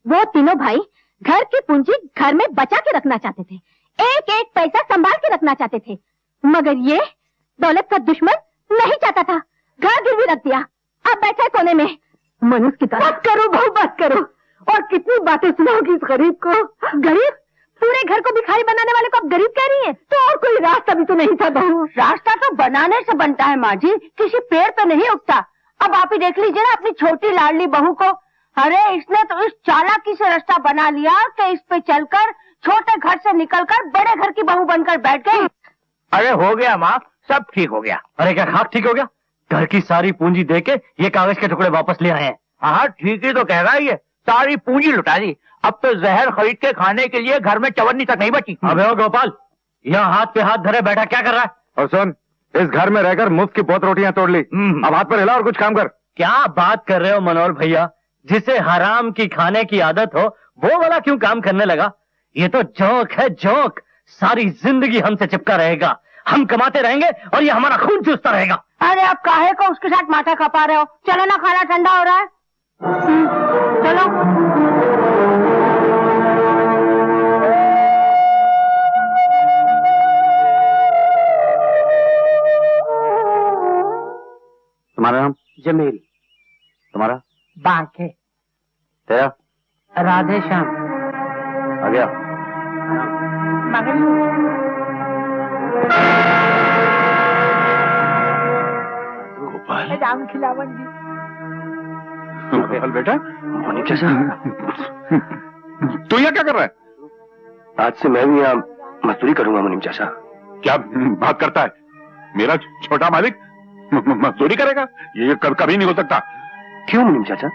वो तीनों भाई घर की पूंजी घर में बचा के रखना चाहते थे, एक एक पैसा संभाल के रखना चाहते थे, मगर ये दौलत का दुश्मन नहीं चाहता था, घर गिरवी रख दिया, अब बैठे कोने में मनुष्य की तरह। बस करो बहू, बस करो। और कितनी बातें सुनाओगी इस गरीब को? गरीब? पूरे घर को भिखारी बनाने वाले को अब गरीब कह रही है? तो और कोई रास्ता भी तो नहीं था बहू। रास्ता तो बनाने से बनता है माँ जी, किसी पेड़ पे नहीं उगता। अब आप ही देख लीजिए ना अपनी छोटी लाडली बहू को। अरे इसने तो इस चालाकी से रास्ता बना लिया कि इस पे चलकर छोटे घर से निकलकर बड़े घर की बहू बनकर बैठ गई। अरे हो गया माँ, सब ठीक हो गया। अरे क्या खाक ठीक हो गया? घर की सारी पूंजी दे के ये कागज के टुकड़े वापस ले आए हैं। हाँ ठीक ही तो कह रहा है, ये सारी पूंजी लुटा दी। अब तो जहर खरीद के खाने के लिए घर में चवन्नी तक नहीं बची। अबे ओ गोपाल, यहाँ हाथ पे हाथ धरे बैठा क्या कर रहा है? और सुन, इस घर में रहकर मुफ्त की बहुत रोटियां तोड़ ली, अब हाथ पर हिला और कुछ काम कर। क्या बात कर रहे हो मनोहर भैया? जिसे हराम की खाने की आदत हो वो वाला क्यों काम करने लगा? ये तो जोक है, जोक। सारी जिंदगी हमसे चिपका रहेगा, हम कमाते रहेंगे और ये हमारा खून चूसता रहेगा। अरे आप काहे को उसके साथ माथा खपा रहे हो? चलो ना, खाना ठंडा हो रहा है। चलो। तुम्हारा नाम? जमील। तुम्हारा? बांके। तेरा? राधे श्याम। आ गया। गोपाल। राम खिलावन जी। गोपाल बेटा, कैसा? तू यहाँ क्या कर रहा है? आज से मैं भी यहाँ मजदूरी करूंगा मुनीम चाचा। क्या बात करता है? मेरा छोटा मालिक मजदूरी करेगा? ये कभी नहीं हो सकता। क्यों मुनीम चाचा,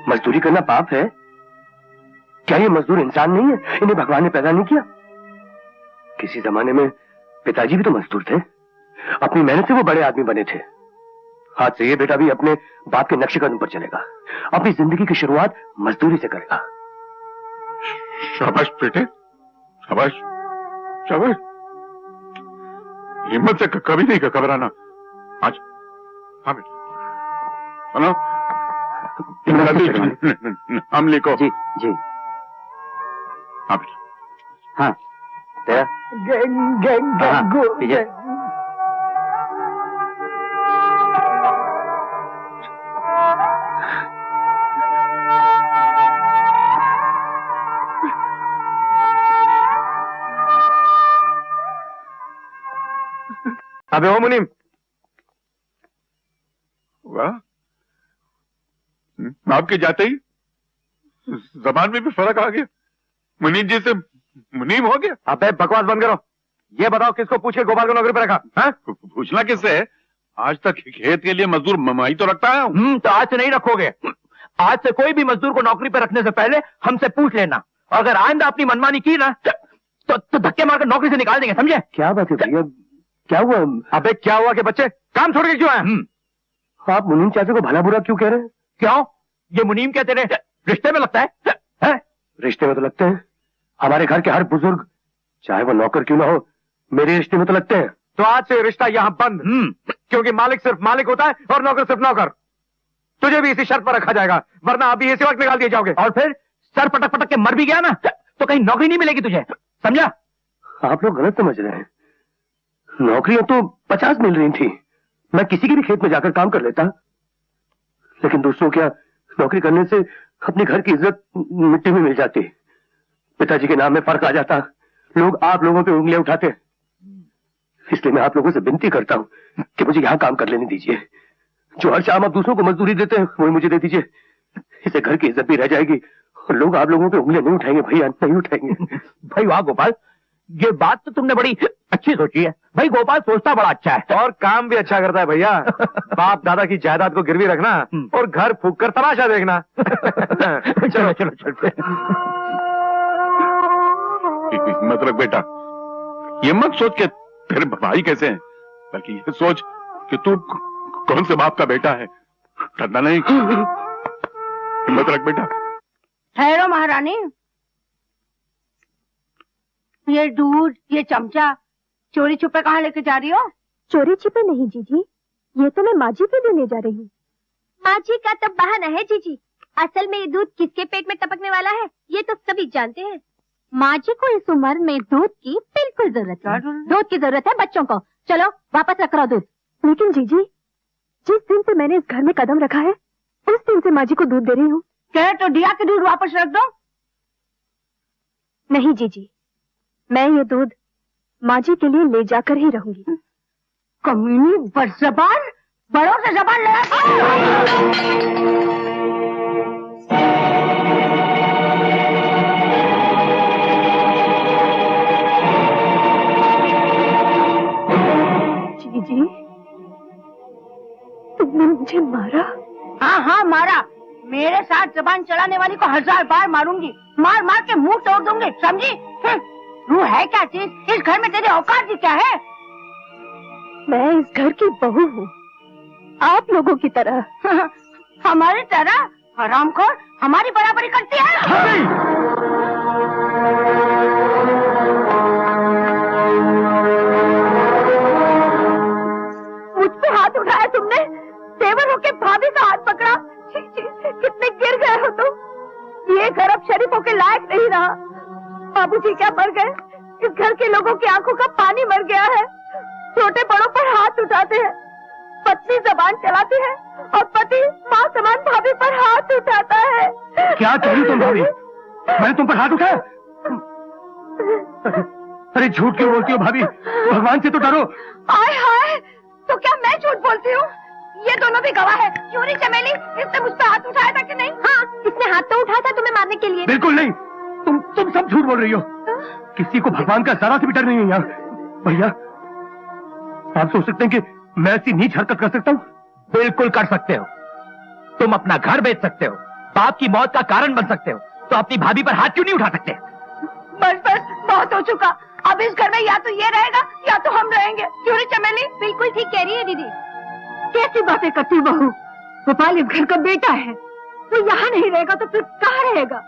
मजदूरी करना पाप है? क्या ये मजदूर इंसान नहीं है? इन्हें भगवान ने पैदा नहीं किया? किसी जमाने में पिताजी भी तो मजदूर थे, अपनी मेहनत से वो बड़े आदमी बने थे। आज से ये बेटा भी अपने बाप के नक्शे कदम पर चलेगा, अपनी जिंदगी की शुरुआत मजदूरी से करेगा। शाबाश बेटे, शाबाश शाबाश। हिम्मत से कभी नहीं घबराना। आज हाँ बेटा, सुनो, हम लिखो। जी जी। हाँ बेटा। हाँ तेरा? अबे हो मुनीम, वाह, आपके जाते ही जबान में भी फर्क आ गया। मुनीम जी से मुनीम हो गया। अबे बकवास बंद करो। ये बताओ किसको पूछ के गोपाल को नौकरी पर रखा? हाँ? पूछना किससे है? आज तक खेत के लिए मजदूर ममाई तो रखता है। तो आज से नहीं रखोगे। आज से कोई भी मजदूर को नौकरी पर रखने से पहले हमसे पूछ लेना, और अगर आइंदा अपनी मनमानी की ना तो धक्के मारकर नौकरी से निकाल देंगे, समझे? क्या बात है भैया, क्या हुआ? अबे क्या हुआ कि बच्चे काम छोड़ के क्यों आए? आप मुनीम चाचा को भला बुरा क्यों कह रहे हैं? क्यों? ये मुनीम क्या तेरे रिश्ते में लगता है? रिश्ते में तो लगते हैं। हमारे घर के हर बुजुर्ग, चाहे वो नौकर क्यों ना हो, मेरे रिश्ते में तो लगते हैं। तो आज से रिश्ता यहाँ बंद, क्योंकि मालिक सिर्फ मालिक होता है और नौकर सिर्फ नौकर। तुझे भी इसी शर्त पर रखा जाएगा, वरना अभी इसी वक्त निकाल दिए जाओगे। और फिर सर पटक पटक के मर भी गया ना तो कहीं नौकरी नहीं मिलेगी तुझे, समझा? आप लोग गलत समझ रहे हैं। नौकरियां तो 50 मिल रही थी, मैं किसी के भी खेत में जाकर काम कर लेता, लेकिन दूसरों क्या नौकरी करने से अपने घर की इज्जत मिट्टी में मिल जाती, पिताजी के नाम में फर्क आ जाता, लोग आप लोगों पे उंगलियां उठाते। इसलिए मैं आप लोगों से विनती करता हूं कि मुझे यहां काम कर लेने दीजिए। जो हर शाम आप दूसरों को मजदूरी देते हैं वही मुझे दे दीजिए। इससे घर की इज्जत भी रह जाएगी और लोग आप लोगों पे उंगलियां नहीं उठाएंगे भैया, नहीं उठाएंगे। भाई वाह गोपाल, ये बात तो तुमने बड़ी अच्छी सोची है। भाई गोपाल सोचता बड़ा अच्छा है और काम भी अच्छा करता है भैया। बाप दादा की जायदाद को गिरवी रखना और घर फूंक कर तमाशा देखना। चलो चलो चलते। हिम्मत रख बेटा, ये मत सोच के तेरे भाई कैसे हैं, बल्कि ये सोच कि तू कौन से बाप का बेटा है। डरना नहीं, हिम्मत रख बेटा। ठहरो महारानी, ये दूध, ये चमचा चोरी छुपे कहाँ लेके जा रही हो? चोरी छिपे नहीं जीजी, ये तो मैं माँ जी को देने जा रही हूँ। माँ जी का तो बहाना है जीजी, असल में ये दूध किसके पेट में टपकने वाला है ये तो सभी जानते हैं। माँ जी को इस उम्र में दूध की बिल्कुल जरूरत है। दूध की जरूरत है बच्चों को। चलो वापस रख रहा दूध। लेकिन जीजी, जिस दिन से मैंने इस घर में कदम रखा है उस दिन से माँ जी को दूध दे रही हूँ। कहे तो दिया के दूध वापस रख दो। नहीं जीजी, मैं ये दूध माँ जी के लिए ले जाकर ही रहूंगी। कमीनी बदज़बान, बड़ों से जबान लड़ा। जीजी, तुमने मुझे मारा? हाँ हाँ मारा। मेरे साथ जबान चलाने वाली को 1000 बार मारूंगी। मार मार के मुंह तोड़ दूंगी, समझी? तू है क्या चीज? इस घर में तेरी औकात भी क्या है? मैं इस घर की बहू हूँ, आप लोगों की तरह। हमारी तरह? हरामखोर हमारी बराबरी करती है? मुझ पे हाथ उठाया तुमने? तेवर होके भाभी का हाथ पकड़ा? छी, छी, कितने गिर गए हो तुम। ये घर अब शरीफों के लायक नहीं रहा। बाबूजी क्या मर गए, इस घर के लोगों की आंखों का पानी मर गया है। छोटे बड़ों पर हाथ उठाते हैं, पत्नी जबान चलाती है और पति माँ समान भाभी पर हाथ उठाता है। क्या कह रही तुम भाभी? मैंने तुम पर हाथ उठाया? अरे झूठ क्यों बोलती हो भाभी? भगवान से तो डरो। हाय हाय, तो क्या मैं झूठ बोलती हूँ? ये दोनों भी गवाह है। क्यों नहीं चमेली, इसने मुझ पर हाथ उठाया था कि नहीं? हाँ, इसने हाथ तो उठाया था तुम्हें मारने के लिए। बिल्कुल नहीं, तुम सब झूठ बोल रही हो। किसी को भगवान का जरा से भी डर नहीं है यहाँ। भैया, आप सोच सकते हैं कि मैं ऐसी नीच हरकत कर सकता हूँ? बिल्कुल कर सकते हो। तुम अपना घर बेच सकते हो, बाप की मौत का कारण बन सकते हो, तो अपनी भाभी पर हाथ क्यों नहीं उठा सकते? बस बस बहुत हो चुका। अब इस घर में या तो ये रहेगा या तो हम रहेंगे। क्यों नहीं चमेली? बिल्कुल ठीक कह रही है दीदी। कैसी बातें करती हो बहू? गोपाल इस घर का बेटा है, वो यहाँ नहीं रहेगा तो फिर कहाँ रहेगा?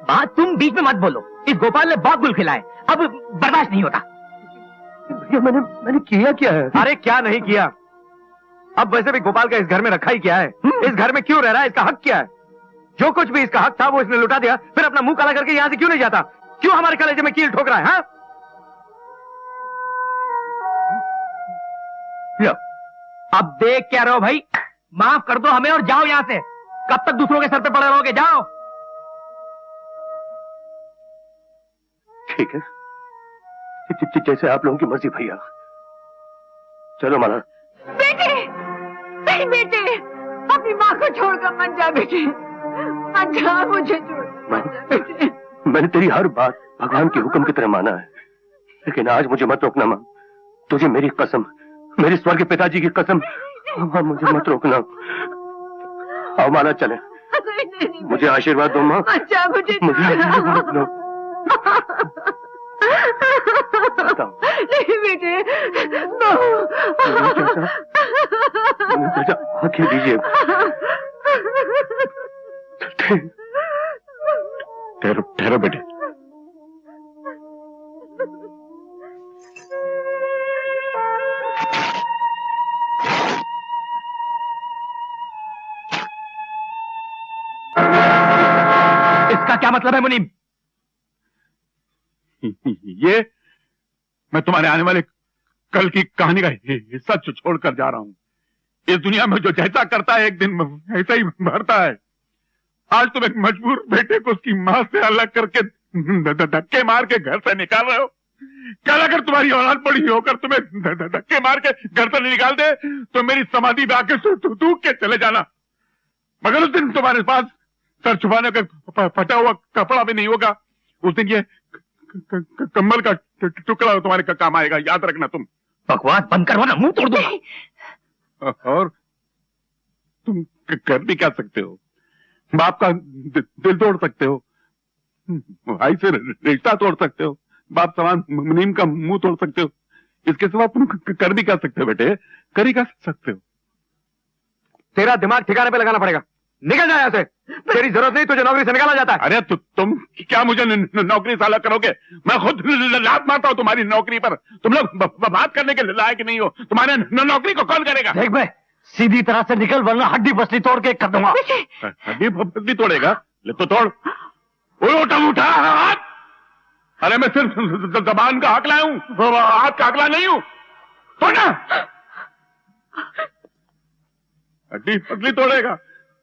बात तुम बीच में मत बोलो। इस गोपाल ने बहुत गुल खिलाए, अब बर्दाश्त नहीं होता। भैया मैंने किया क्या है? अरे क्या नहीं किया? अब वैसे भी गोपाल का इस घर में रखा ही क्या है? इस घर में क्यों रह रहा है? इसका हक क्या है? जो कुछ भी इसका हक था वो इसने लुटा दिया, फिर अपना मुंह काला करके यहाँ से क्यों नहीं जाता? क्यों हमारे कलेजे में कील ठोक रहा है? हाँ? लो, अब देख क्या रहो भाई, माफ कर दो हमें और जाओ यहाँ से। कब तक दूसरों के सर पे पड़े रहोगे? जाओ। ठीक है, जैसे आप लोगों की मर्जी भैया। चलो माला। बेटे, नहीं बेटे, अपनी माँ को छोड़कर मत जा बेटे, मत जा, मुझे छोड़ मत जा बेटे। मैंने तेरी हर बात भगवान के हुक्म की तरह माना है, लेकिन आज मुझे मत रोकना माँ। तुझे मेरी कसम, मेरे स्वर्ग पिताजी की कसम, मुझे मत रोकना। आओ माला चले, मुझे आशीर्वाद दो माँ। अच्छा, मुझे आशीर्वाद दो। नहीं बेटे, आंखें दीजिए। ठहरो बेटे। इसका क्या मतलब है मुनीम? ये मैं तुम्हारे आने वाले कल की कहानी का हिस्सा छोड़कर जा रहा हूं। इस दुनिया में जो जैसा करता है एक दिन ऐसा ही भरता है। आज तुम एक मजबूर बेटे को उसकी मां से अलग करके धक्के मार के घर से निकाल रहे हो। कल अगर तुम्हारी औलाद बड़ी होकर तुम्हें धक्के मार के घर से निकाल दे तो मेरी समाधि में आके थूक के चले जाना, मगर उस दिन तुम्हारे पास सर छुपाने का फटा हुआ कपड़ा भी नहीं होगा। उस दिन ये कम्बल का टुकड़ा तुम्हारे का काम आएगा, याद रखना। तुम बकवास बंद करो ना, मुंह तोड़ दो। और तुम कर भी क्या सकते हो? बाप का दिल तोड़ सकते हो, भाई से रिश्ता तोड़ सकते हो, बाप समान मुनीम का मुंह तोड़ सकते हो। इसके सिवा तुम कर भी क्या सकते हो बेटे? कर ही क्या सकते हो? तेरा दिमाग ठिकाने पे लगाना पड़ेगा। निकल जाए यहाँ से। तेरी जरूरत नहीं, तुझे नौकरी से निकाला जाता है। अरे तुम क्या मुझे नौकरी से अलग करोगे? मैं खुद लात मारता हूँ तुम्हारी नौकरी पर। तुम लोग बात करने के लायक नहीं हो। तुम्हारे नौकरी को कौन करेगा? देख भाई, सीधी तरह से निकल, वरना हड्डी पसली तोड़ के कर दूंगा। हड्डी पसली तोड़ेगा? ले तो तोड़। उठा उठा हाथ। अरे मैं सिर्फ जबान का हकला हूं, हाथ का हकला नहीं हूं। तोड़ना। हड्डी पसली तोड़ेगा,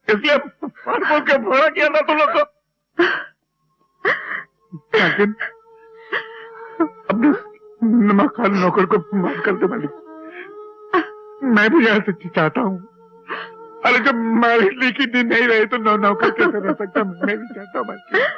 इसलिए फाड़ फूल के फोड़ा किया था तुम लोग को। लेकिन अपने नमक खान नौकर को माफ कर दे मालिक। मैं भी यहाँ से चाहता हूँ। अरे जब मालिक लिखी दिन नहीं रहे तो नौकर कैसे रह सकता? मैं भी चाहता हूँ मालिक।